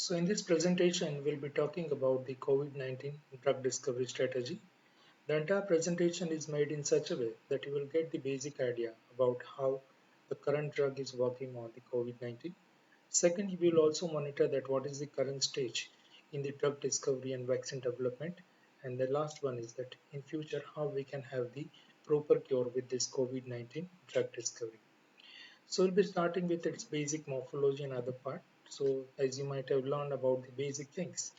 So in this presentation, we'll be talking about the COVID-19 drug discovery strategy. The entire presentation is made in such a way that you will get the basic idea about how the current drug is working on the COVID-19. Second, you will also monitor that what is the current stage in the drug discovery and vaccine development. And the last one is that in future, how we can have the proper cure with this COVID-19 drug discovery. So we'll be starting with its basic morphology and other part. So as you might have learned about the basic things,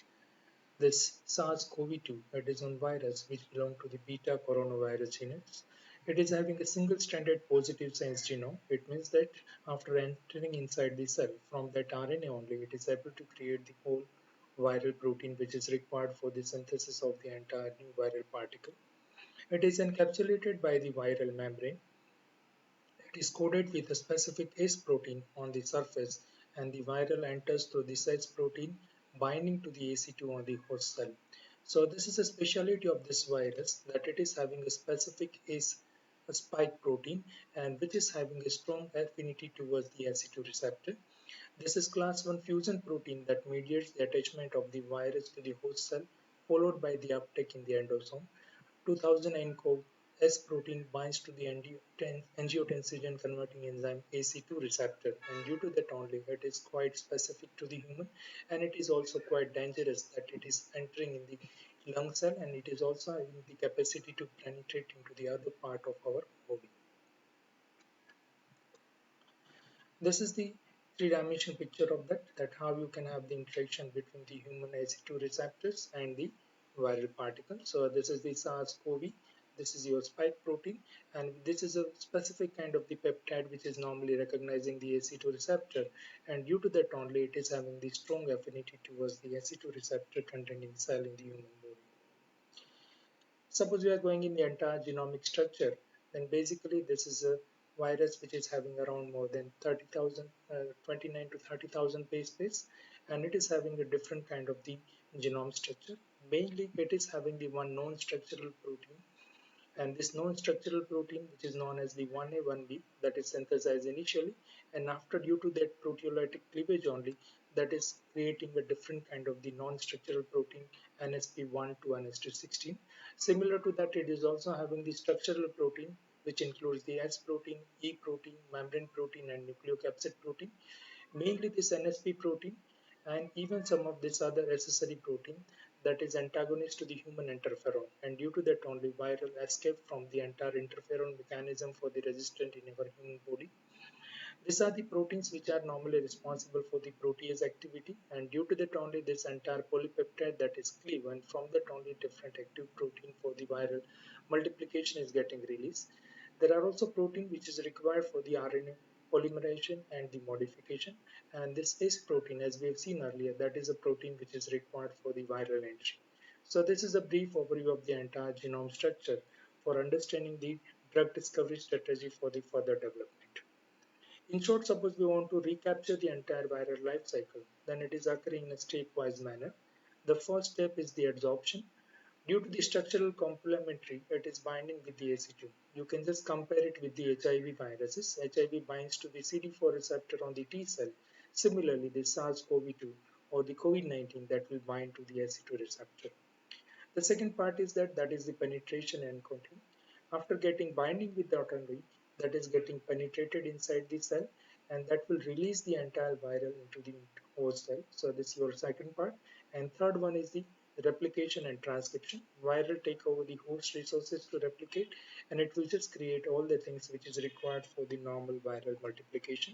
this SARS-CoV-2, that is one virus which belongs to the beta coronavirus genus. It is having a single-stranded positive sense genome. It means that after entering inside the cell from that RNA only, it is able to create the whole viral protein which is required for the synthesis of the entire new viral particle. It is encapsulated by the viral membrane. It is coated with a specific S protein on the surface, and the viral enters through this S protein binding to the AC2 on the host cell. So this is a speciality of this virus, that it is having a specific S spike protein and which is having a strong affinity towards the AC2 receptor. This is class 1 fusion protein that mediates the attachment of the virus to the host cell, followed by the uptake in the endosome. 2009 CoV S protein binds to the angiotensin converting enzyme AC2 receptor, and due to that only it is quite specific to the human, and it is also quite dangerous that it is entering in the lung cell, and it is also having the capacity to penetrate into the other part of our body. This is the three-dimensional picture of that how you can have the interaction between the human AC2 receptors and the viral particle. So this is the SARS-CoV. This is your spike protein, and this is a specific kind of the peptide which is normally recognizing the AC2 receptor, and due to that only it is having the strong affinity towards the AC2 receptor containing cell in the human body. Suppose we are going in the entire genomic structure, then basically this is a virus which is having around more than 30,000, 29 to 30,000 base pairs, and it is having a different kind of the genome structure. Mainly, it is having the one non-structural protein, and this non-structural protein which is known as the 1A 1B, that is synthesized initially, and after due to that proteolytic cleavage only, that is creating a different kind of the non-structural protein NSP1 to NSP16. Similar to that, it is also having the structural protein which includes the S protein, E protein, membrane protein, and nucleocapsid protein. Mainly this NSP protein and even some of this other accessory protein that is antagonist to the human interferon, and due to that only viral escape from the entire interferon mechanism for the resistant in our human body. These are the proteins which are normally responsible for the protease activity, and due to that only this entire polypeptide that is cleaved, and from that only different active protein for the viral multiplication is getting released. There are also protein which is required for the RNA polymerization and the modification, and this is protein, as we have seen earlier, that is a protein which is required for the viral entry. So this is a brief overview of the entire genome structure for understanding the drug discovery strategy for the further development. In short, suppose we want to recapture the entire viral life cycle, then it is occurring in a stepwise manner. The first step is the adsorption. Due to the structural complementary, it is binding with the AC2. You can just compare it with the HIV viruses. HIV binds to the CD4 receptor on the T cell. Similarly, the SARS-CoV-2 or the COVID-19 that will bind to the AC2 receptor. The second part is that is the penetration and coating. After getting binding with the autonomy, that is getting penetrated inside the cell, and that will release the entire viral into the host cell. So this is your second part. And third one is the replication and transcription. Viral take over the host resources to replicate, and it will just create all the things which is required for the normal viral multiplication.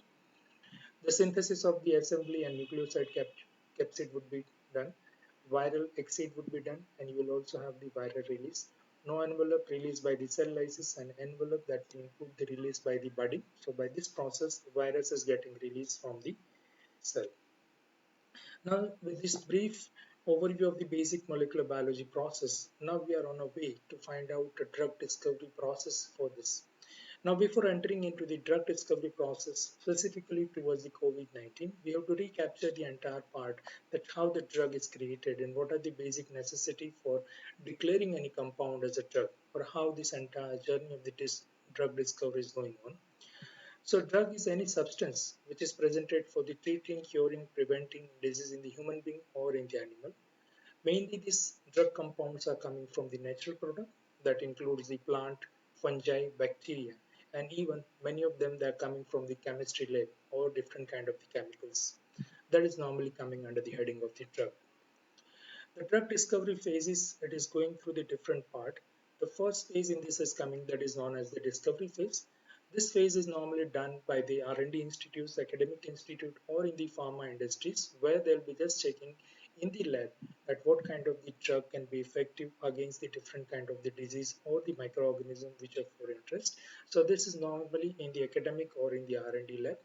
The synthesis of the assembly and nucleoside capsid would be done. Viral exit would be done, and you will also have the viral release. No envelope released by the cell lysis, and envelope that will include the release by the body. So by this process, the virus is getting released from the cell. Now, with this brief overview of the basic molecular biology process, now we are on a way to find out the drug discovery process for this. Now, before entering into the drug discovery process specifically towards the COVID-19, we have to recapture the entire part, that how the drug is created and what are the basic necessity for declaring any compound as a drug, or how this entire journey of the drug discovery is going on. So drug is any substance which is presented for the treating, curing, preventing disease in the human being or in the animal. Mainly these drug compounds are coming from the natural product that includes the plant, fungi, bacteria, and even many of them they are coming from the chemistry lab or different kind of the chemicals. That is normally coming under the heading of the drug. The drug discovery phase is it is going through the different part. The first phase in this is coming that is known as the discovery phase. This phase is normally done by the R&D institutes, academic institute, or in the pharma industries, where they'll be just checking in the lab that what kind of the drug can be effective against the different kind of the disease or the microorganism which are for interest. So this is normally in the academic or in the R&D lab.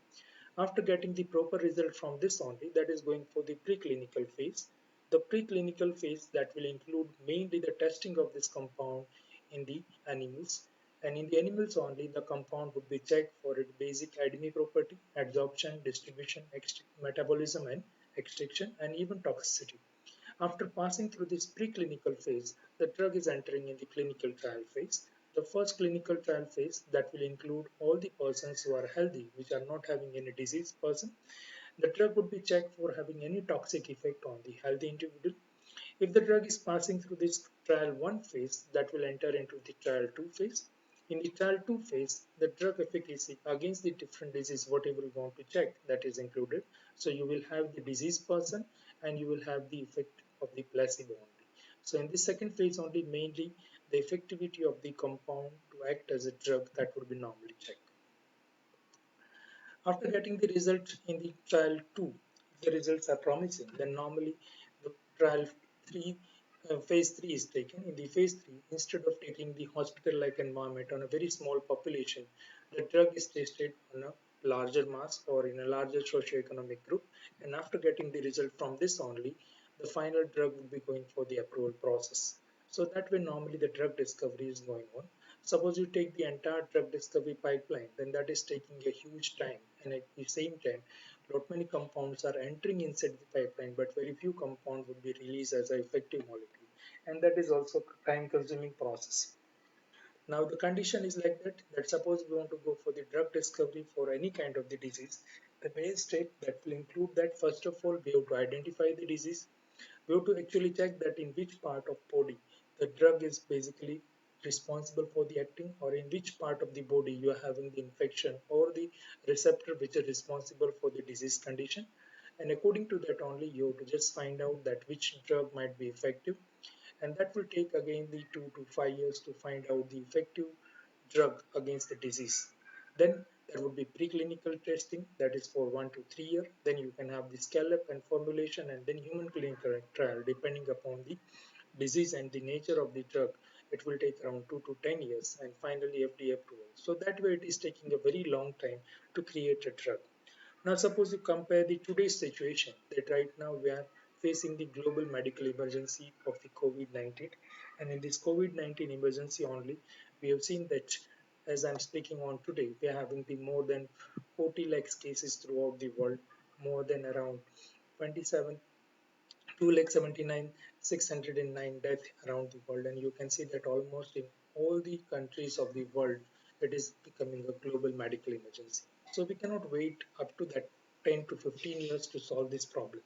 After getting the proper result from this only, that is going for the preclinical phase. The preclinical phase that will include mainly the testing of this compound in the animals. And in the animals only, the compound would be checked for its basic ADME property, absorption, distribution, metabolism and extraction, and even toxicity. After passing through this preclinical phase, the drug is entering in the clinical trial phase. The first clinical trial phase that will include all the persons who are healthy, which are not having any disease person. The drug would be checked for having any toxic effect on the healthy individual. If the drug is passing through this trial 1 phase, that will enter into the trial 2 phase. In the trial 2 phase, the drug efficacy against the different disease, whatever you want to check, that is included. So you will have the disease person and you will have the effect of the placebo only. So in the second phase only, mainly the effectivity of the compound to act as a drug that would be normally checked. After getting the result in the trial 2, if the results are promising, then normally the trial 3, phase 3 is taken. In the phase 3, instead of taking the hospital-like environment on a very small population, the drug is tested on a larger mass or in a larger socio-economic group. And after getting the result from this only, the final drug will be going for the approval process. So that way normally the drug discovery is going on. Suppose you take the entire drug discovery pipeline, then that is taking a huge time, and at the same time, lot many compounds are entering inside the pipeline, but very few compounds would be released as an effective molecule, and that is also time-consuming process. Now the condition is like that. That suppose we want to go for the drug discovery for any kind of the disease, the main step that will include that first of all we have to identify the disease. We have to actually check that in which part of body the drug is basically responsible for the acting, or in which part of the body you are having the infection or the receptor which is responsible for the disease condition. And according to that only you have to just find out that which drug might be effective, and that will take again the 2 to 5 years to find out the effective drug against the disease. Then there would be preclinical testing that is for 1 to 3 years. Then you can have the scale up and formulation and then human clinical trial depending upon the disease and the nature of the drug. It will take around 2 to 10 years and finally FDA approval. So that way it is taking a very long time to create a drug. Now suppose you compare the today's situation that right now we are facing the global medical emergency of the COVID-19, and in this COVID-19 emergency only we have seen that as I'm speaking on today we are having the more than 40 lakhs cases throughout the world, more than around 27 2,79,609 deaths around the world, and you can see that almost in all the countries of the world it is becoming a global medical emergency. So we cannot wait up to that 10 to 15 years to solve this problem.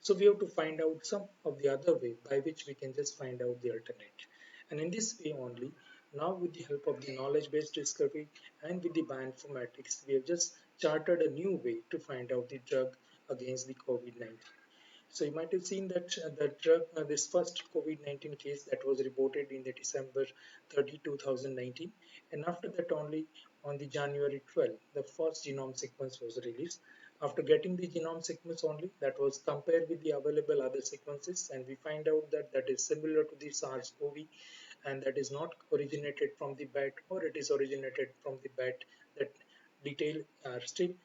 So we have to find out some of the other way by which we can just find out the alternate. And in this way only, now with the help of the knowledge-based discovery and with the bioinformatics, we have just charted a new way to find out the drug against the COVID-19. So you might have seen that this first COVID-19 case that was reported in the December 30, 2019, and after that only on the January 12, the first genome sequence was released. After getting the genome sequence only, that was compared with the available other sequences, and we find out that that is similar to the SARS-CoV, and that is not originated from the bat, or it is originated from the bat. That detail are still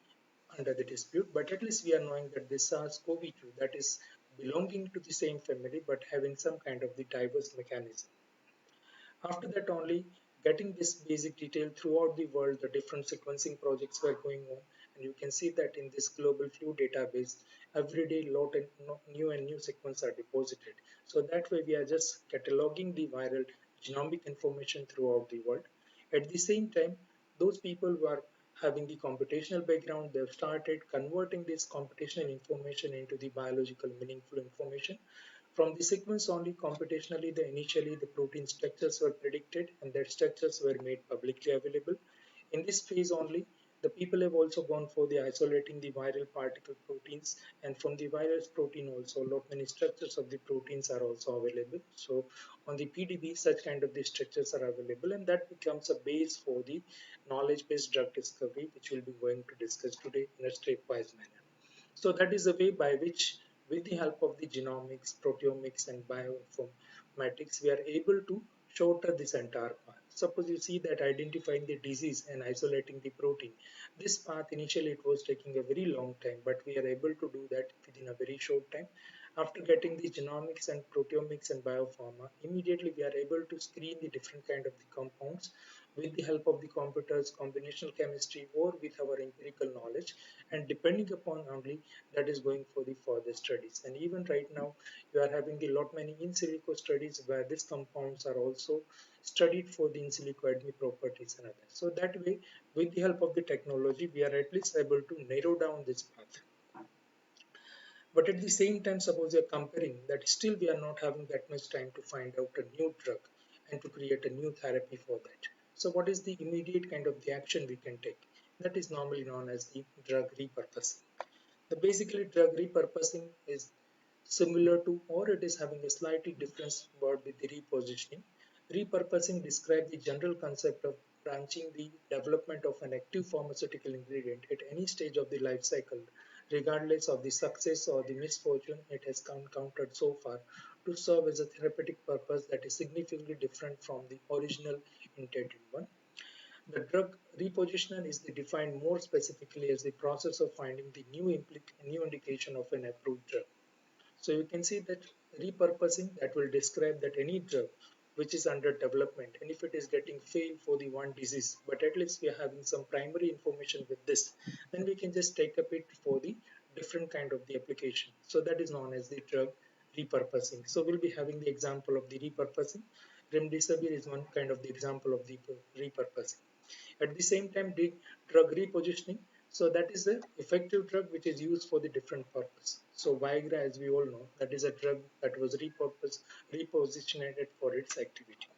under the dispute, but at least we are knowing that this SARS-CoV-2 that is belonging to the same family but having some kind of the diverse mechanism. After that only, getting this basic detail throughout the world, the different sequencing projects were going on, and you can see that in this global flu database, every day lot and new and new sequences are deposited. So that way we are just cataloging the viral genomic information throughout the world. At the same time, those people who are having the computational background, they've started converting this computational information into the biological meaningful information. From the sequence only computationally, initially the protein structures were predicted and their structures were made publicly available. In this phase only, the people have also gone for the isolating the viral particle proteins, and from the virus protein also a lot many structures of the proteins are also available. So on the PDB, such kind of the structures are available, and that becomes a base for the knowledge-based drug discovery, which we'll be going to discuss today in a stepwise manner. So that is a way by which, with the help of the genomics, proteomics, and bioinformatics, we are able to shorten this entire path. Suppose you see that identifying the disease and isolating the protein, this path initially it was taking a very long time, but we are able to do that within a very short time. After getting the genomics and proteomics and biopharma, immediately we are able to screen the different kind of the compounds with the help of the computers, combinational chemistry, or with our empirical knowledge, and depending upon only that is going for the further studies. And even right now, you are having a lot many in silico studies where these compounds are also studied for the in silico ADME properties and others. So that way, with the help of the technology, we are at least able to narrow down this path. But at the same time, suppose you're comparing that still we are not having that much time to find out a new drug and to create a new therapy for that. So what is the immediate kind of the action we can take? That is normally known as the drug repurposing. The basically drug repurposing is similar to, or it is having a slightly different word with the repositioning. Repurposing describes the general concept of branching the development of an active pharmaceutical ingredient at any stage of the life cycle, regardless of the success or the misfortune it has encountered so far, to serve as a therapeutic purpose that is significantly different from the original intended one. The drug repositioning is defined more specifically as the process of finding the new indication of an approved drug. So you can see that repurposing that will describe that any drug which is under development, and if it is getting failed for the one disease, but at least we are having some primary information with this, then we can just take up it for the different kind of the application. So that is known as the drug repurposing. So we'll be having the example of the repurposing. Remdesivir is one kind of the example of the repurposing. At the same time, the drug repositioning. So that is the effective drug which is used for the different purpose. So Viagra, as we all know, that is a drug that was repositioned for its activity.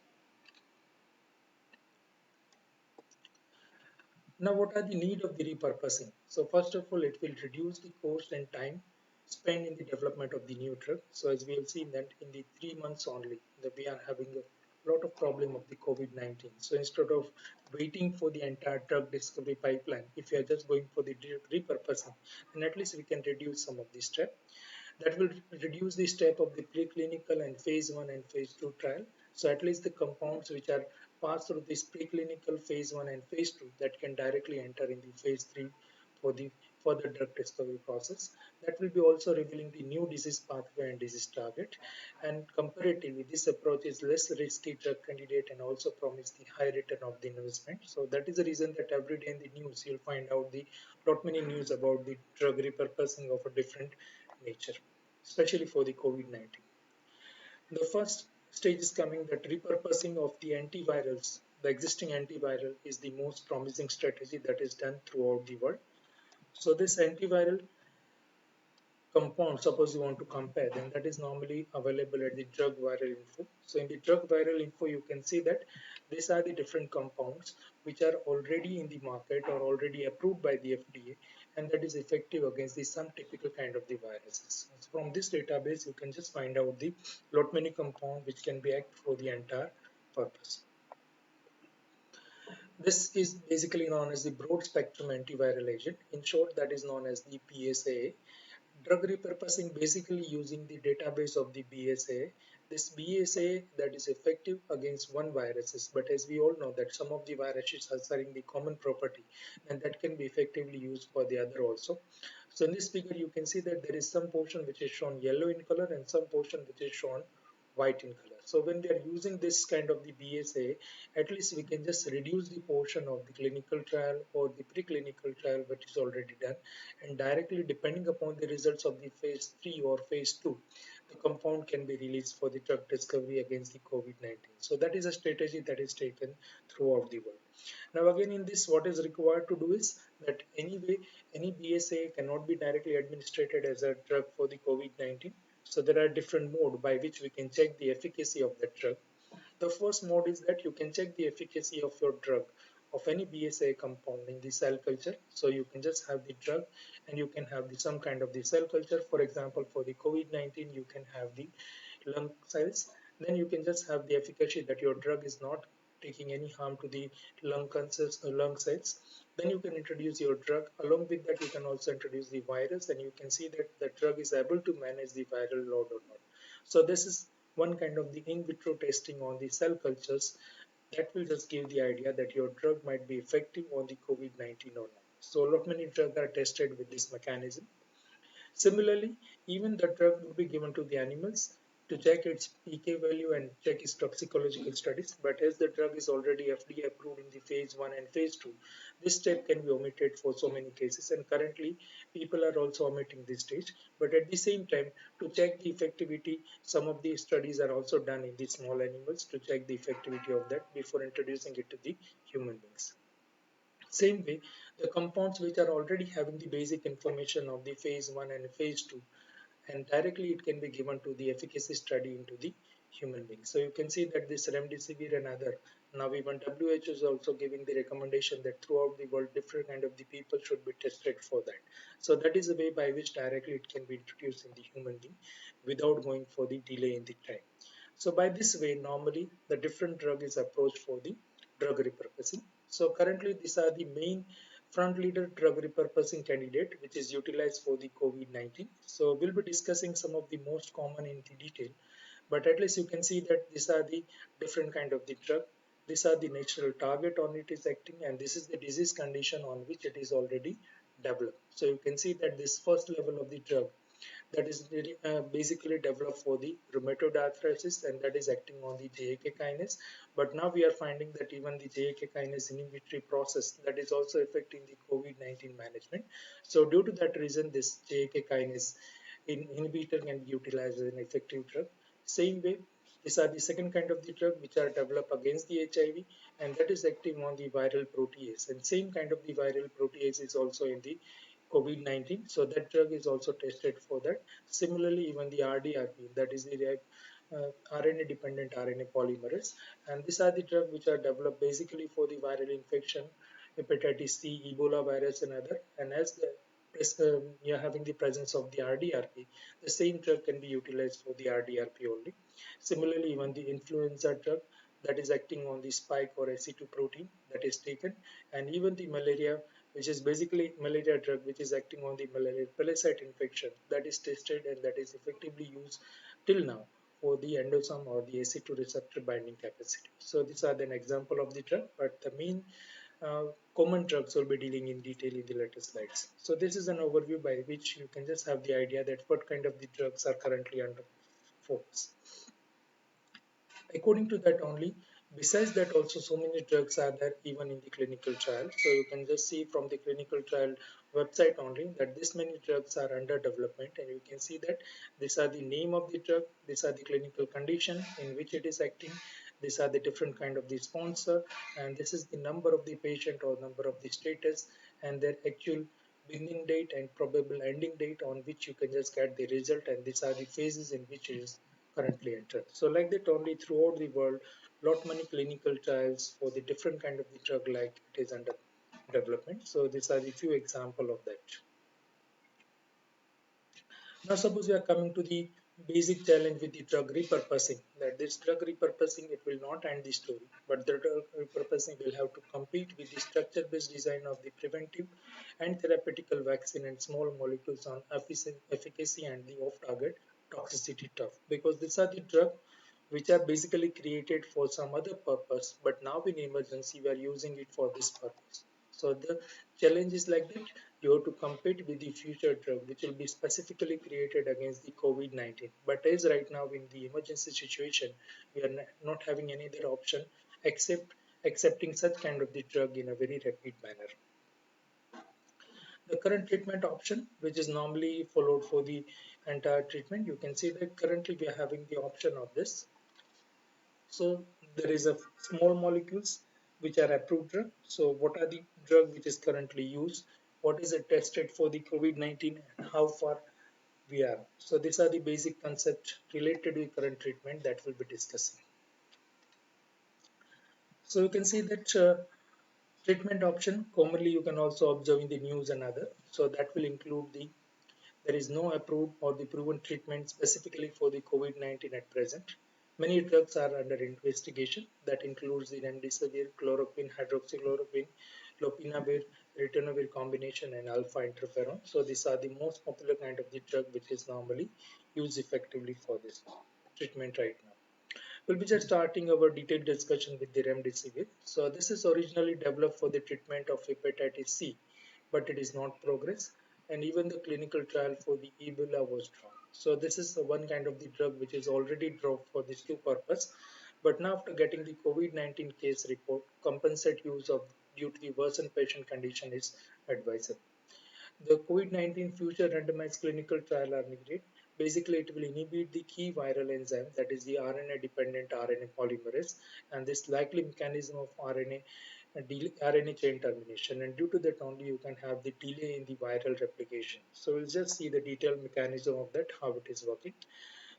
Now, what are the need of the repurposing? So first of all, it will reduce the cost and time spent in the development of the new drug. So as we have seen that in the 3 months only, that we are having a lot of problem of the COVID-19. So instead of waiting for the entire drug discovery pipeline, if we are just going for the repurposing, then at least we can reduce some of the steps. That will reduce the step of the preclinical and phase 1 and phase 2 trial. So at least the compounds which are passed through this preclinical phase 1 and phase 2 that can directly enter in the phase 3 for the further drug discovery process. That will be also revealing the new disease pathway and disease target. And comparatively, this approach is less risky drug candidate and also promise the high return of the investment. So that is the reason that every day in the news you'll find out the lot many news about the drug repurposing of a different nature, especially for the COVID-19. The first stage is coming that repurposing of the antivirals. The existing antiviral is the most promising strategy that is done throughout the world. So this antiviral compound, suppose you want to compare, then that is normally available at the drug viral info. So in the drug viral info, you can see that these are the different compounds which are already in the market or already approved by the FDA, and that is effective against the some typical kind of the viruses. So from this database, you can just find out the lot many compound which can be act for the entire purpose. This is basically known as the broad spectrum antiviral agent. In short, that is known as the BSA. Drug repurposing basically using the database of the BSA. This BSA that is effective against one viruses, but as we all know that some of the viruses are sharing the common property, and that can be effectively used for the other also. So in this figure you can see that there is some portion which is shown yellow in color and some portion which is shown white in color. So when we are using this kind of the BSA, at least we can just reduce the portion of the clinical trial or the preclinical trial which is already done, and directly depending upon the results of the phase 3 or phase 2, the compound can be released for the drug discovery against the COVID-19. So that is a strategy that is taken throughout the world. Now again in this, what is required to do is that anyway any BSA cannot be directly administered as a drug for the COVID-19. So there are different modes by which we can check the efficacy of that drug. The first mode is that you can check the efficacy of your drug of any BSA compound in the cell culture. So you can just have the drug and you can have some kind of the cell culture. For example, for the COVID-19, you can have the lung cells. Then you can just have the efficacy that your drug is not taking any harm to the lung cells. Then you can introduce your drug. Along with that, you can also introduce the virus, and you can see that the drug is able to manage the viral load or not. So this is one kind of the in vitro testing on the cell cultures that will just give the idea that your drug might be effective on the COVID-19 or not. So a lot many drugs are tested with this mechanism. Similarly, even the drug will be given to the animals to check its PK value and check its toxicological studies. But as the drug is already FDA approved in the phase 1 and phase 2, this step can be omitted for so many cases. And currently, people are also omitting this stage. But at the same time, to check the effectivity, some of the studies are also done in the small animals to check the effectivity of that before introducing it to the human beings. Same way, the compounds which are already having the basic information of the phase 1 and phase 2, and directly it can be given to the efficacy study into the human being. So you can see that this remdesivir and other, now even WHO is also giving the recommendation that throughout the world different kind of the people should be tested for that. So that is a way by which directly it can be introduced in the human being without going for the delay in the time. So by this way, normally the different drug is approached for the drug repurposing. So currently these are the main front leader drug repurposing candidate which is utilized for the COVID-19. So we'll be discussing some of the most common in the detail, but at least you can see that these are the different kind of the drug. These are the natural target on it is acting, and this is the disease condition on which it is already developed. So you can see that this first level of the drug that is basically developed for the rheumatoid arthritis, and that is acting on the JAK kinase. But now we are finding that even the JAK kinase inhibitory process that is also affecting the COVID-19 management. So due to that reason, this JAK kinase inhibitor can be utilized as an effective drug. Same way, these are the second kind of the drug which are developed against the HIV, and that is acting on the viral protease. And same kind of the viral protease is also in the COVID-19. So that drug is also tested for that. Similarly, even the RDRP, that is the RNA dependent RNA polymerase, and these are the drugs which are developed basically for the viral infection, hepatitis C, Ebola virus, and other. And as the you're having the presence of the RDRP, the same drug can be utilized for the RDRP only. Similarly, even the influenza drug that is acting on the spike or SC2 protein that is taken, and even the malaria, which is basically malaria drug which is acting on the malaria parasite infection, that is tested and that is effectively used till now for the endosome or the AC2 receptor binding capacity. So these are an example of the drug, but the main uh, common drugs will be dealing in detail in the later slides. So this is an overview by which you can just have the idea that what kind of the drugs are currently under focus. According to that only, besides that also so many drugs are there even in the clinical trial. So you can just see from the clinical trial website only that this many drugs are under development, and you can see that these are the name of the drug, these are the clinical condition in which it is acting, these are the different kind of the sponsor, and this is the number of the patient or number of the status and their actual beginning date and probable ending date on which you can just get the result, and these are the phases in which it is currently entered. So like that only throughout the world, lot many clinical trials for the different kind of the drug like it is under development. So these are the few example of that. Now suppose we are coming to the basic challenge with the drug repurposing. That this drug repurposing, it will not end the story, but the drug repurposing will have to compete with the structure-based design of the preventive and therapeutical vaccine and small molecules on efficacy and the off-target toxicity tough. Because these are the drug which are basically created for some other purpose, but now in emergency we are using it for this purpose. So the challenge is like that you have to compete with the future drug which will be specifically created against the COVID-19. But as right now in the emergency situation, we are not having any other option except accepting such kind of the drug in a very rapid manner. The current treatment option, which is normally followed for the entire treatment, you can see that currently we are having the option of this. So there is a small molecules which are approved drug. So what are the drug which is currently used? What is it tested for the COVID-19 and how far we are? So these are the basic concept related to current treatment that we'll be discussing. So you can see that treatment option commonly you can also observe in the news and other. So that will include the there is no approved or the proven treatment specifically for the COVID-19 at present. Many drugs are under investigation. That includes the remdesivir, chloroquine, hydroxychloroquine, lopinavir, ritonavir combination, and alpha interferon. So these are the most popular kind of the drug which is normally used effectively for this treatment right now. We'll be just starting our detailed discussion with the remdesivir. So this is originally developed for the treatment of hepatitis C, but it is not progress. And even the clinical trial for the Ebola was dropped. So this is the one kind of the drug which is already dropped for this two purpose. But now after getting the COVID-19 case report, compensate use of due to the worsened patient condition is advisable. The COVID-19 future randomized clinical trial are needed. Basically, it will inhibit the key viral enzyme, that is the RNA-dependent RNA polymerase, and this likely mechanism of RNA chain termination. And due to that only, you can have the delay in the viral replication. So we'll just see the detailed mechanism of that, how it is working.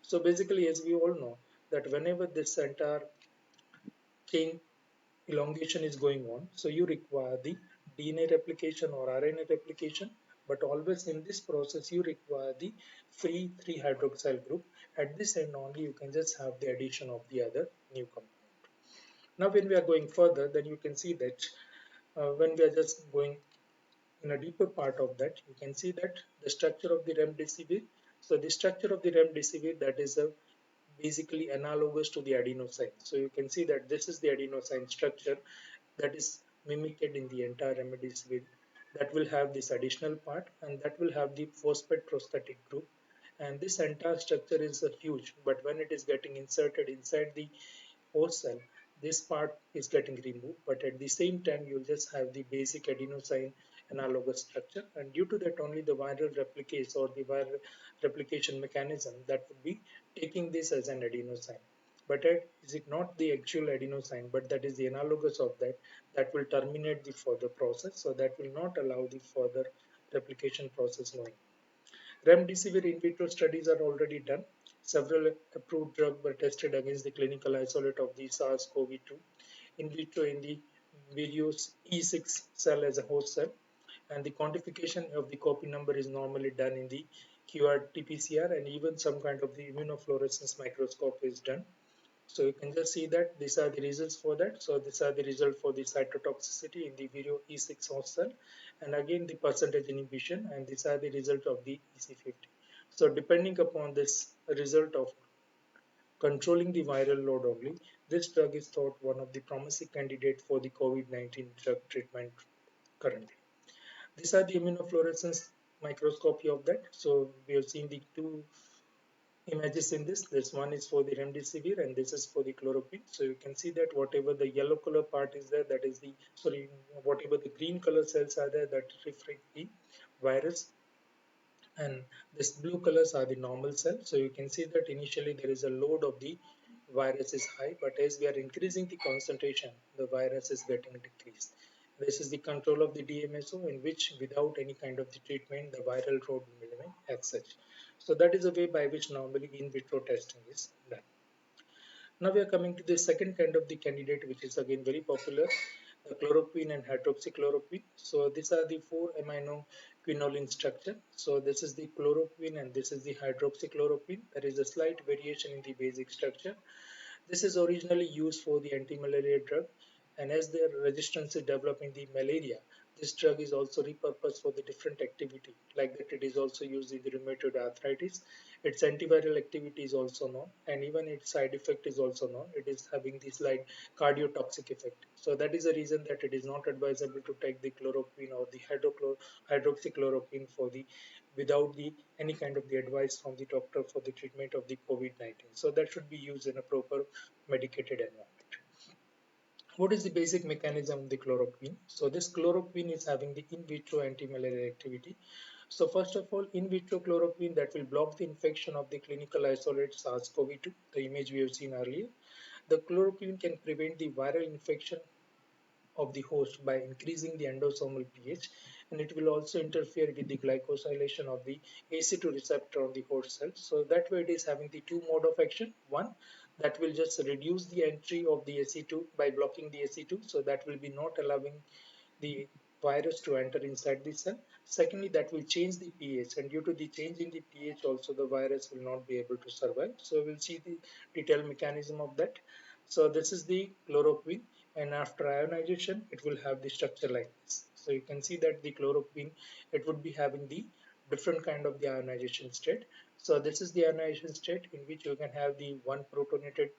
So basically, as we all know, that whenever this entire chain elongation is going on. So you require the DNA replication or RNA replication, but always in this process you require the free 3 hydroxyl group. At this end only you can just have the addition of the other new compound. Now when we are going further, then you can see that when we are just going in a deeper part of that, you can see that the structure of the remdesivir. So the structure of the remdesivir, that is a basically analogous to the adenosine. So you can see that this is the adenosine structure that is mimicked in the entire remdesivir. That will have this additional part and that will have the phosphate prosthetic group. And this entire structure is huge, but when it is getting inserted inside the host cell, this part is getting removed, but at the same time you'll just have the basic adenosine analogous structure, and due to that only the viral replicase or the viral replication mechanism that would be taking this as an adenosine. But is it not the actual adenosine, but that is the analogous of that that will terminate the further process, so that will not allow the further replication process going. Remdesivir in vitro studies are already done. Several approved drugs were tested against the clinical isolate of the SARS-CoV-2 in vitro in the various E6 cell as a host cell, and the quantification of the copy number is normally done in the qRT-PCR, and even some kind of the immunofluorescence microscope is done. So you can just see that these are the results for that. So these are the result for the cytotoxicity in the Viro E6 host cell, and again the percentage inhibition, and these are the result of the EC50. So depending upon this result of controlling the viral load only, this drug is thought one of the promising candidate for the COVID-19 drug treatment currently. These are the immunofluorescence microscopy of that. So we have seen the two images in this. This one is for the remdesivir and this is for the chloroquine. So you can see that whatever the yellow color part is there, that is the, sorry, whatever the green color cells are there, that reflect the virus, and this blue colors are the normal cells. So you can see that initially there is a load of the virus is high, but as we are increasing the concentration, the virus is getting decreased. This is the control of the DMSO in which without any kind of the treatment, the viral load will remain as such. So that is a way by which normally in vitro testing is done. Now we are coming to the second kind of the candidate, which is again very popular, the chloroquine and hydroxychloroquine. So these are the 4 amino quinoline structure. So this is the chloroquine and this is the hydroxychloroquine. There is a slight variation in the basic structure. This is originally used for the anti-malaria drug, and as the resistance is developing the malaria, this drug is also repurposed for the different activity, like that it is also used in the rheumatoid arthritis. Its antiviral activity is also known, and even its side effect is also known. It is having this like cardiotoxic effect. So that is the reason that it is not advisable to take the chloroquine or the hydroxychloroquine for the without the any kind of the advice from the doctor for the treatment of the COVID-19. So that should be used in a proper medicated environment. What is the basic mechanism of the chloroquine? So this chloroquine is having the in vitro anti-malarial activity. So first of all, in vitro chloroquine that will block the infection of the clinical isolate SARS-CoV-2, the image we have seen earlier. The chloroquine can prevent the viral infection of the host by increasing the endosomal pH, and it will also interfere with the glycosylation of the AC2 receptor on the host cell. So that way it is having the two mode of action. One, that will just reduce the entry of the AC2 by blocking the AC2, so that will be not allowing the virus to enter inside the cell. Secondly, that will change the pH, and due to the change in the pH also the virus will not be able to survive. So we'll see the detailed mechanism of that. So this is the chloroquine, and after ionization it will have the structure like this. So you can see that the chloroquine, it would be having the different kind of the ionization state. So this is the ionization state in which you can have the one protonated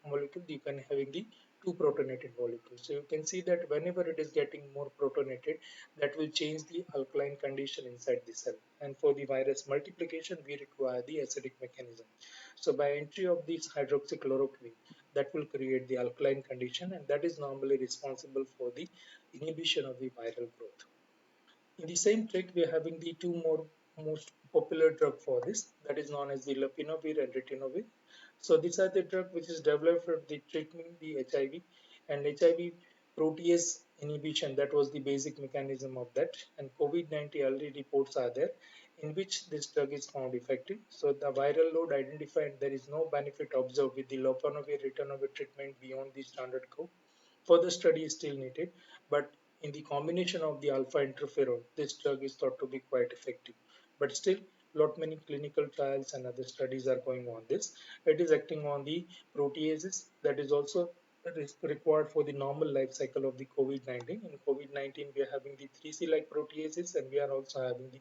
molecule, you can having the two protonated molecules. So you can see that whenever it is getting more protonated, that will change the alkaline condition inside the cell. And for the virus multiplication, we require the acidic mechanism. So by entry of this hydroxychloroquine, that will create the alkaline condition, and that is normally responsible for the inhibition of the viral growth. In the same trick, we are having the two more most popular drug for this, that is known as the lopinavir and ritonavir. So these are the drug which is developed for the treatment the HIV, and HIV protease inhibition, that was the basic mechanism of that, and COVID-19 early reports are there in which this drug is found effective. So the viral load identified, there is no benefit observed with the lopinavir ritonavir treatment beyond the standard curve. Further study is still needed, but in the combination of the alpha interferon, this drug is thought to be quite effective. But still, lot many clinical trials and other studies are going on this. It is acting on the proteases, that is also required for the normal life cycle of the COVID-19. In COVID-19, we are having the 3C-like proteases, and we are also having the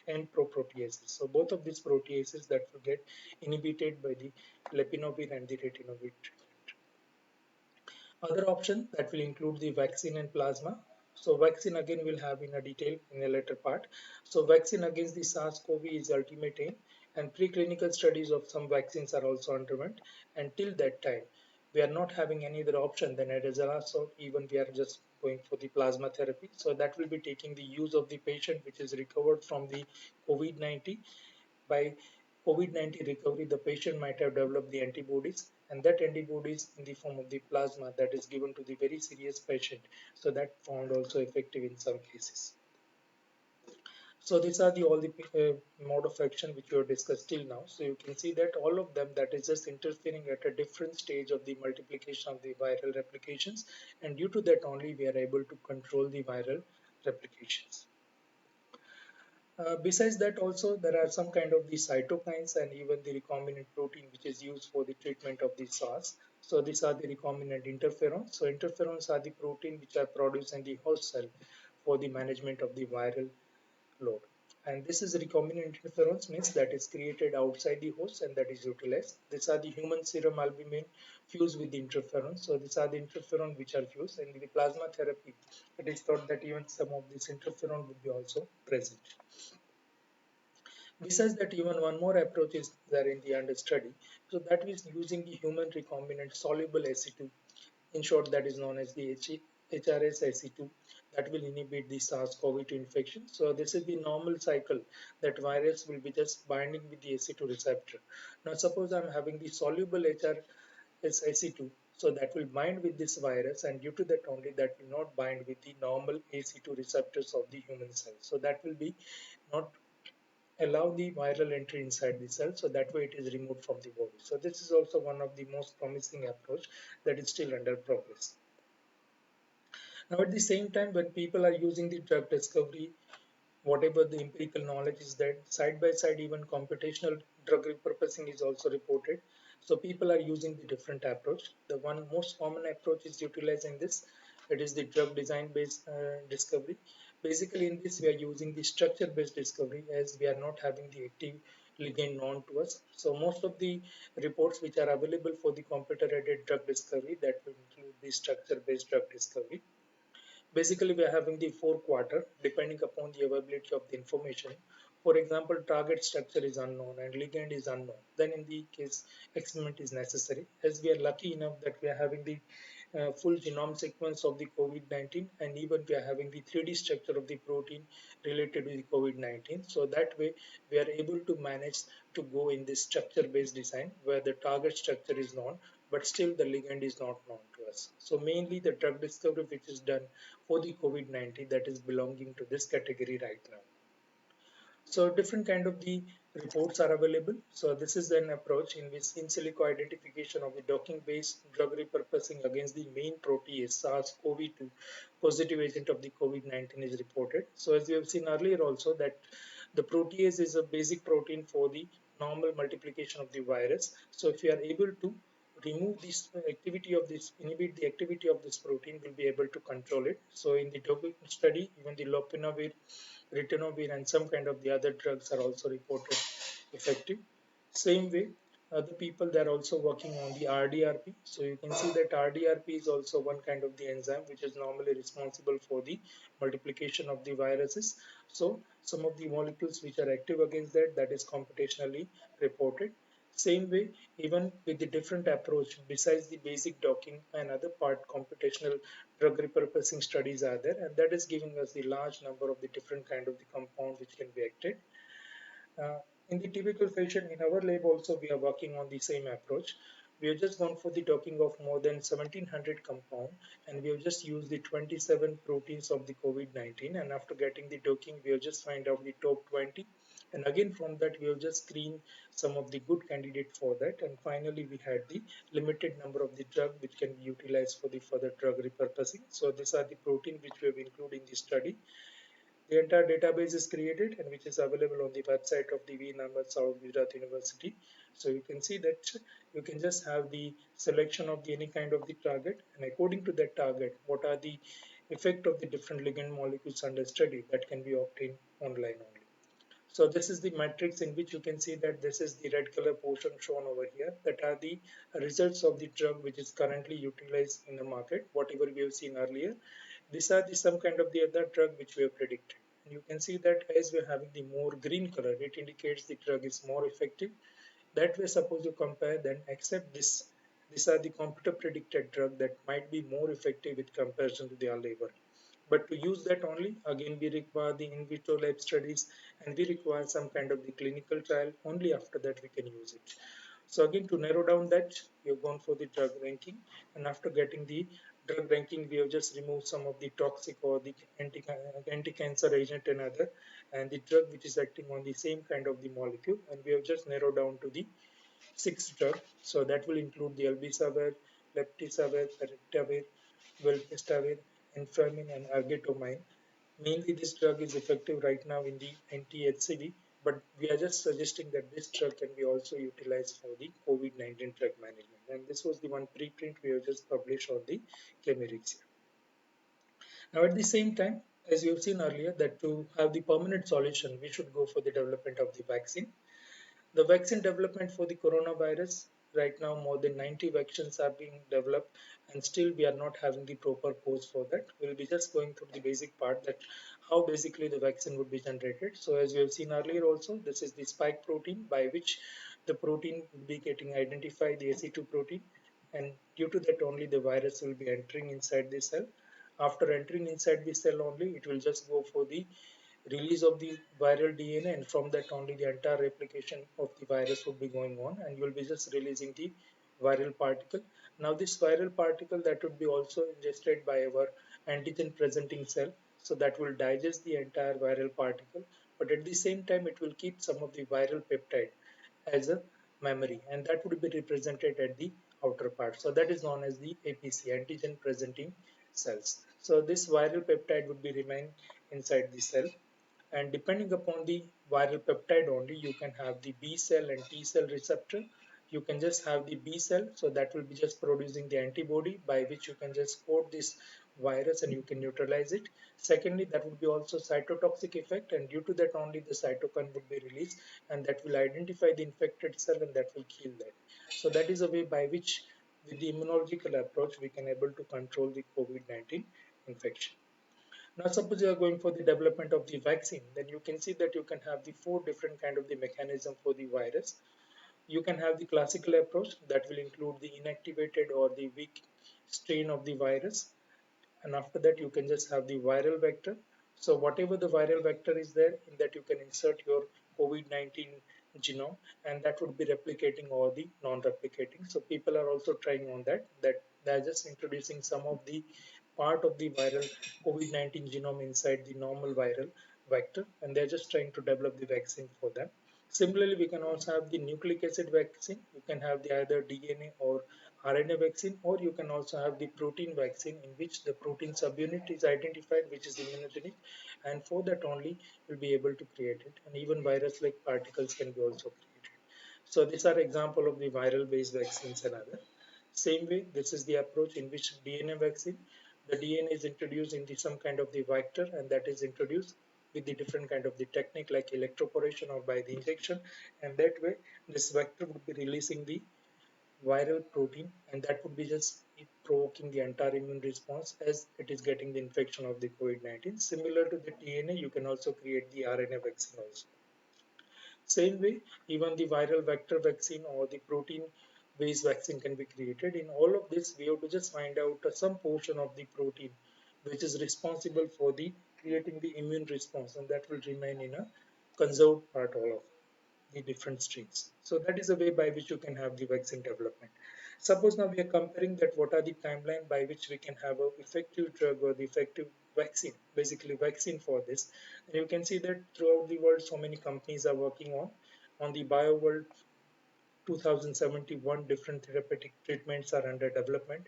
N-pro proteases. So both of these proteases that will get inhibited by the lepinavir and the ritonavir. Other option that will include the vaccine and plasma. So vaccine again we'll have in a detail in a later part. So vaccine against the SARS-CoV is ultimate aim, and preclinical studies of some vaccines are also underwent. Until that time, we are not having any other option than as a last resort, even we are just going for the plasma therapy. So that will be taking the use of the patient which is recovered from the COVID-19. By COVID-19 recovery, the patient might have developed the antibodies, and that antibodies in the form of the plasma that is given to the very serious patient. So that found also effective in some cases. So these are the all the mode of action which we have discussed till now. So you can see that all of them that is just interfering at a different stage of the multiplication of the viral replications, and due to that only we are able to control the viral replications. Besides that also there are some kind of the cytokines and even the recombinant protein which is used for the treatment of the SARS. So these are the recombinant interferons. So interferons are the protein which are produced in the host cell for the management of the viral load. And this is recombinant interferons means that is created outside the host and that is utilized. These are the human serum albumin fused with the interferons. So these are the interferon which are fused, and in the plasma therapy it is thought that even some of this interferon would be also present. Besides that, even one more approach is there in the under study. So that is using the human recombinant soluble AC2. In short, that is known as the HRS AC2 that will inhibit the SARS-CoV-2 infection. So this is the normal cycle that virus will be just binding with the AC2 receptor. Now suppose I'm having the soluble HRS AC2. So that will bind with this virus, and due to that only that will not bind with the normal AC2 receptors of the human cell. So that will be not allow the viral entry inside the cell, so that way it is removed from the body. So this is also one of the most promising approach that is still under progress. Now at the same time, when people are using the drug discovery, whatever the empirical knowledge is, that side by side even computational drug repurposing is also reported. So people are using the different approach. The one most common approach is utilizing this, it is the drug design based discovery, Basically, in this, we are using the structure-based discovery as we are not having the active ligand known to us. So most of the reports which are available for the computer-aided drug discovery that will include the structure-based drug discovery. Basically, we are having the four quarter depending upon the availability of the information. For example, target structure is unknown and ligand is unknown. Then in the case, experiment is necessary. As we are lucky enough that we are having the full genome sequence of the COVID-19 and even we are having the 3D structure of the protein related to the COVID-19. So that way we are able to manage to go in this structure-based design where the target structure is known but still the ligand is not known to us. So mainly the drug discovery which is done for the COVID-19 that is belonging to this category right now. So different kind of the reports are available. So this is an approach in which in silico identification of the docking based drug repurposing against the main protease SARS-CoV-2 positive agent of the COVID-19 is reported. So as we have seen earlier also that the protease is a basic protein for the normal multiplication of the virus. So if you are able to remove this activity of this, inhibit the activity of this protein, will be able to control it. So in the study, even the lopinavir, ritonavir, and some kind of the other drugs are also reported effective. Same way, other people they're also working on the RDRP. So you can see that RDRP is also one kind of the enzyme which is normally responsible for the multiplication of the viruses. So some of the molecules which are active against that, that is computationally reported. Same way, even with the different approach, besides the basic docking and other part, computational drug repurposing studies are there, and that is giving us the large number of the different kind of the compound which can be acted. Uh, in the typical fashion, in our lab also we are working on the same approach. We have just gone for the docking of more than 1700 compound and we have just used the 27 proteins of the COVID-19 and after getting the docking we have just find out the top 20 and again from that we have just screened some of the good candidate for that and finally we had the limited number of the drug which can be utilized for the further drug repurposing. So these are the protein which we have included in the study. The entire database is created and which is available on the website of the V. Narmad South Gujarat University. So you can see that you can just have the selection of the any kind of the target and according to that target, what are the effect of the different ligand molecules under study that can be obtained online only. So this is the matrix in which you can see that this is the red color portion shown over here that are the results of the drug which is currently utilized in the market, whatever we have seen earlier. These are the some kind of the other drug which we have predicted. And you can see that as we're having the more green color, it indicates the drug is more effective. That way, suppose you compare, then accept this. These are the computer predicted drug that might be more effective with comparison to the earlier one. But to use that only, again, we require the in vitro lab studies and we require some kind of the clinical trial. Only after that we can use it. So again, to narrow down that, we have gone for the drug ranking. And after getting the drug ranking, we have just removed some of the toxic or the anti-cancer agent and other, and the drug which is acting on the same kind of the molecule. And we have just narrowed down to the six drug. So that will include the elbisavir, leptisavir, parictavir, velpistavir, enfamine, and argetomine. Mainly, this drug is effective right now in the anti-HCV, but we are just suggesting that this drug can be also utilized for the COVID-19 drug management. And this was the one preprint we have just published on the Chemerics. Now, at the same time, as you have seen earlier, that to have the permanent solution, we should go for the development of the vaccine. The vaccine development for the coronavirus, right now more than 90 vaccines are being developed and still we are not having the proper course for that. We'll be just going through the basic part that how basically the vaccine would be generated. So as we have seen earlier also, this is the spike protein by which the protein will be getting identified, the AC2 protein, and due to that only the virus will be entering inside the cell. After entering inside the cell only, it will just go for the release of the viral DNA and from that only the entire replication of the virus would be going on and you will be just releasing the viral particle. Now this viral particle that would be also ingested by our antigen presenting cell, so that will digest the entire viral particle, but at the same time it will keep some of the viral peptide as a memory and that would be represented at the outer part. So that is known as the APC, antigen presenting cells. So this viral peptide would be remain inside the cell and depending upon the viral peptide only you can have the B cell and T cell receptor. You can just have the B cell, so that will be just producing the antibody by which you can just coat this virus and you can neutralize it. Secondly, that would be also cytotoxic effect, and due to that only the cytokine would be released, and that will identify the infected cell and that will kill that. So that is a way by which with the immunological approach we can able to control the COVID-19 infection. Now suppose you are going for the development of the vaccine, then you can see that you can have the four different kind of the mechanism for the virus. You can have the classical approach that will include the inactivated or the weak strain of the virus, and after that you can just have the viral vector. So whatever the viral vector is there, in that you can insert your COVID-19 genome, and that would be replicating or the non-replicating. So people are also trying on that they're just introducing some of the part of the viral COVID-19 genome inside the normal viral vector, and they're just trying to develop the vaccine for them. Similarly, we can also have the nucleic acid vaccine. You can have the either DNA or RNA vaccine, or you can also have the protein vaccine in which the protein subunit is identified, which is immunogenic, and for that only you'll be able to create it. And even virus-like particles can be also created. So these are example of the viral-based vaccines and other. Same way, this is the approach in which DNA vaccine, the DNA is introduced in the, some kind of the vector, and that is introduced with the different kind of the technique like electroporation or by the injection, and that way this vector would be releasing the viral protein, and that would be just provoking the entire immune response as it is getting the infection of the COVID-19. Similar to the DNA, you can also create the RNA vaccine also. Same way, even the viral vector vaccine or the protein based vaccine can be created. In all of this, we have to just find out some portion of the protein which is responsible for the creating the immune response, and that will remain in a conserved part all of the different strains. So that is a way by which you can have the vaccine development. Suppose now we are comparing that what are the timeline by which we can have a effective drug or the effective vaccine, basically vaccine for this. And you can see that throughout the world, so many companies are working on the bio world 2071 different therapeutic treatments are under development.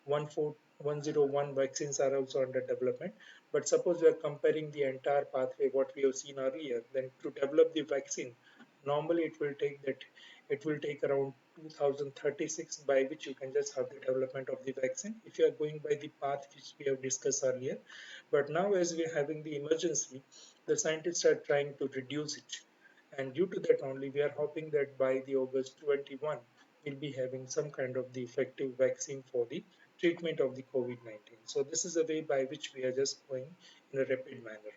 14101 vaccines are also under development. But suppose we are comparing the entire pathway, what we have seen earlier, then to develop the vaccine, normally it will take around 2036 by which you can just have the development of the vaccine if you are going by the path which we have discussed earlier. But now as we are having the emergency, the scientists are trying to reduce it, and due to that only, we are hoping that by the August 21, we'll be having some kind of the effective vaccine for the treatment of the COVID-19. So this is a way by which we are just going in a rapid manner.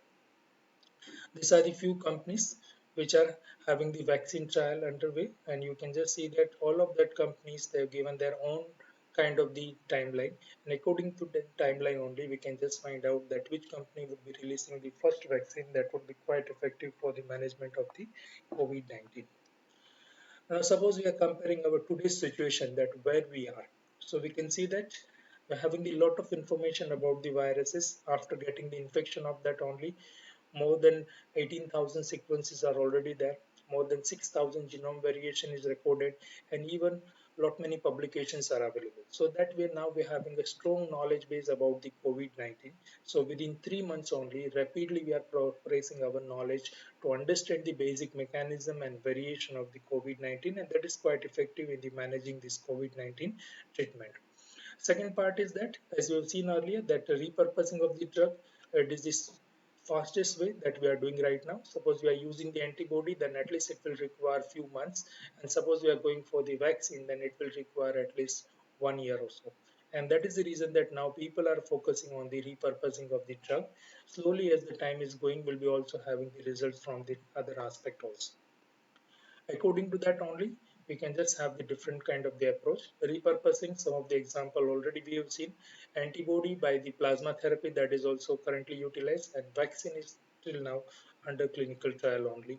These are the few companies which are having the vaccine trial underway, and you can just see that all of that companies, they've given their own kind of the timeline, and according to the timeline only we can just find out that which company would be releasing the first vaccine that would be quite effective for the management of the COVID-19. Now suppose we are comparing our today's situation, that where we are, so we can see that we're having a lot of information about the viruses after getting the infection of that only. More than 18,000 sequences are already there. More than 6,000 genome variation is recorded, and even lot many publications are available. So that way now we're having a strong knowledge base about the COVID-19. So within 3 months only, rapidly we are progressing our knowledge to understand the basic mechanism and variation of the COVID-19, and that is quite effective in the managing this COVID-19 treatment. Second part is that, as we have seen earlier, that the repurposing of the drug, it is this fastest way that we are doing right now. Suppose we are using the antibody, then at least it will require few months, and suppose we are going for the vaccine, then it will require at least 1 year or so. And that is the reason that now people are focusing on the repurposing of the drug. Slowly, as the time is going, we'll be also having the results from the other aspect also. According to that only, we can just have the different kind of the approach. Repurposing, some of the example already we have seen. Antibody by the plasma therapy, that is also currently utilized, and vaccine is till now under clinical trial only.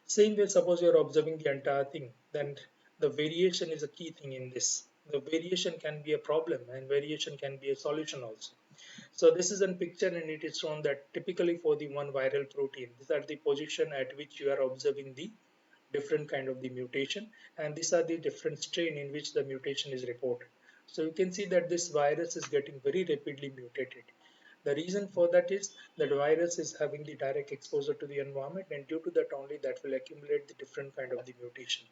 Same way, suppose you are observing the entire thing, then the variation is a key thing in this. The variation can be a problem, and variation can be a solution also. So this is a picture, and it is shown that typically for the one viral protein, these are the position at which you are observing the different kind of the mutation, and these are the different strain in which the mutation is reported. So you can see that this virus is getting very rapidly mutated. The reason for that is that virus is having the direct exposure to the environment, and due to that only that will accumulate the different kind of the mutation.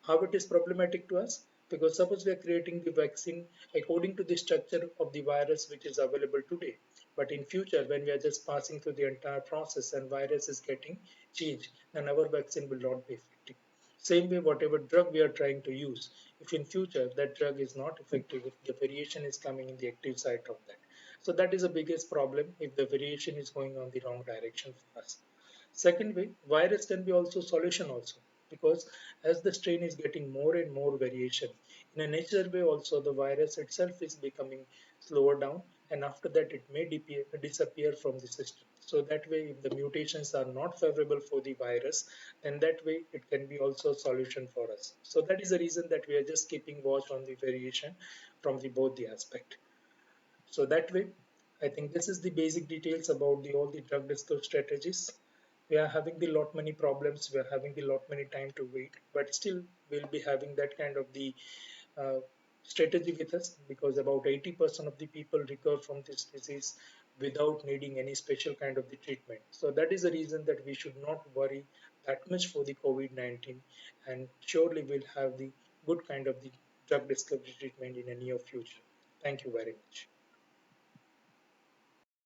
How it is problematic to us? Because suppose we are creating the vaccine according to the structure of the virus which is available today, but in future when we are just passing through the entire process and virus is getting changed, then our vaccine will not be effective. Same way, whatever drug we are trying to use, if in future that drug is not effective, if the variation is coming in the active site of that, so that is the biggest problem if the variation is going on the wrong direction for us. Second way, virus can be also solution also, because as the strain is getting more and more variation, in a natural way also the virus itself is becoming slower down, and after that it may disappear from the system. So that way, if the mutations are not favorable for the virus, then that way it can be also a solution for us. So that is the reason that we are just keeping watch on the variation from the both the aspect. So that way, I think this is the basic details about the all the drug discovery strategies. We are having the lot many problems. We are having the lot many time to wait, but still we'll be having that kind of the uh, strategy with us, because about 80% of the people recover from this disease without needing any special kind of the treatment. So that is the reason that we should not worry that much for the COVID-19, and surely we'll have the good kind of the drug discovery treatment in a near future. Thank you very much.